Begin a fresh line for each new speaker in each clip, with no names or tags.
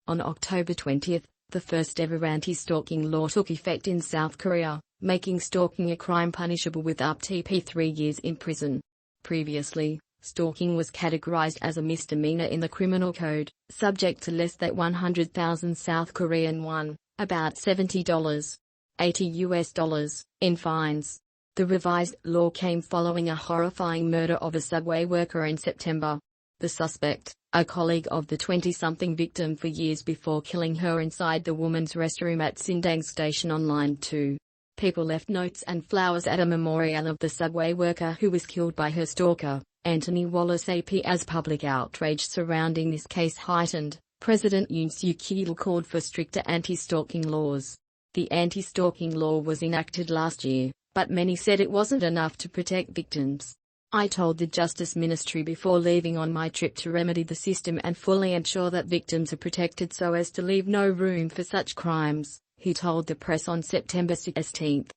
On October 20, the first ever anti-stalking law took effect in South Korea, making stalking a crime punishable with up to 3 years in prison. Previously, stalking was categorized as a misdemeanor in the criminal code, subject to less than 100,000 South Korean won, about $70, $80 in fines. The revised law came following a horrifying murder of a subway worker in September. The suspect, a colleague of the 20-something victim for years before killing her inside the woman's restroom at Sindang Station on Line 2. People left notes and flowers at a memorial of the subway worker who was killed by her stalker, Anthony Wallace AP. As public outrage surrounding this case heightened, President Yoon Suk-yeol called for stricter anti-stalking laws. The anti-stalking law was enacted last year, but many said it wasn't enough to protect victims. I told the Justice Ministry before leaving on my trip to remedy the system and fully ensure that victims are protected so as to leave no room for such crimes, he told the press on September 16.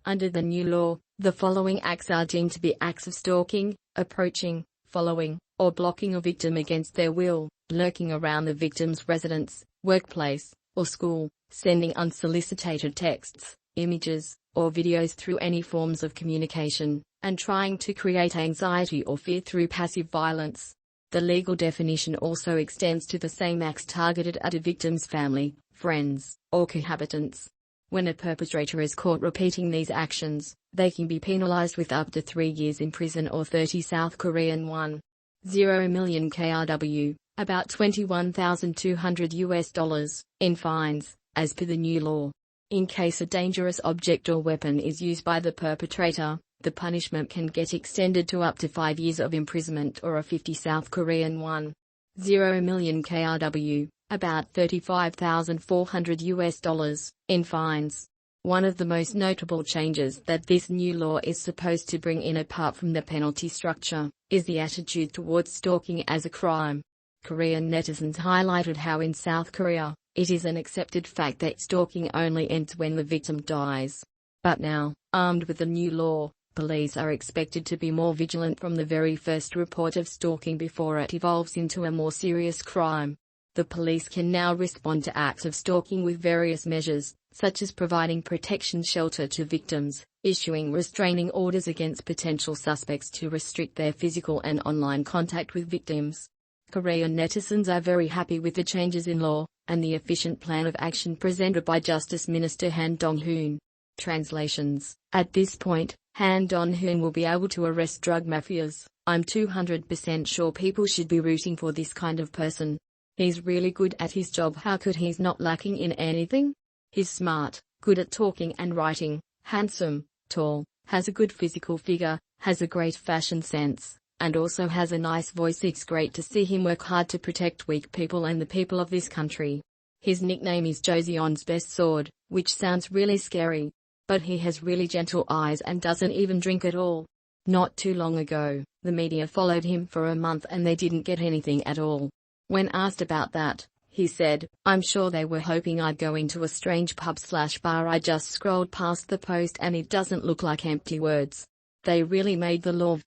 Under the new law, the following acts are deemed to be acts of stalking: approaching, following, or blocking a victim against their will, lurking around the victim's residence, workplace, or school, sending unsolicited texts, images, or videos through any forms of communication, and trying to create anxiety or fear through passive violence. The legal definition also extends to the same acts targeted at a victim's family, friends, or cohabitants. When a perpetrator is caught repeating these actions, they can be penalized with up to 3 years in prison or 30 South Korean won, 0 million KRW, about $21,200 in fines, as per the new law. In case a dangerous object or weapon is used by the perpetrator, the punishment can get extended to up to 5 years of imprisonment or a 50 South Korean won, 0 million KRW, about $35,400 in fines. One of the most notable changes that this new law is supposed to bring in, apart from the penalty structure, is the attitude towards stalking as a crime. Korean netizens highlighted how in South Korea, it is an accepted fact that stalking only ends when the victim dies. But now, armed with the new law, police are expected to be more vigilant from the very first report of stalking before it evolves into a more serious crime. The police can now respond to acts of stalking with various measures, such as providing protection shelter to victims, issuing restraining orders against potential suspects to restrict their physical and online contact with victims. Korean netizens are very happy with the changes in law, and the efficient plan of action presented by Justice Minister Han Dong-hoon. Translations: At this point, Han Dong-hoon will be able to arrest drug mafias. I'm 200% sure people should be rooting for this kind of person. He's really good at his job. How could he's not lacking in anything? He's smart, good at talking and writing, handsome, tall, has a good physical figure, has a great fashion sense, and also has a nice voice. It's great to see him work hard to protect weak people and the people of this country. His nickname is Joseon's best sword, which sounds really scary. But he has really gentle eyes and doesn't even drink at all. Not too long ago, the media followed him for a month and they didn't get anything at all. When asked about that, he said, "I'm sure they were hoping I'd go into a strange pub/bar. I just scrolled past the post and it doesn't look like empty words. They really made the law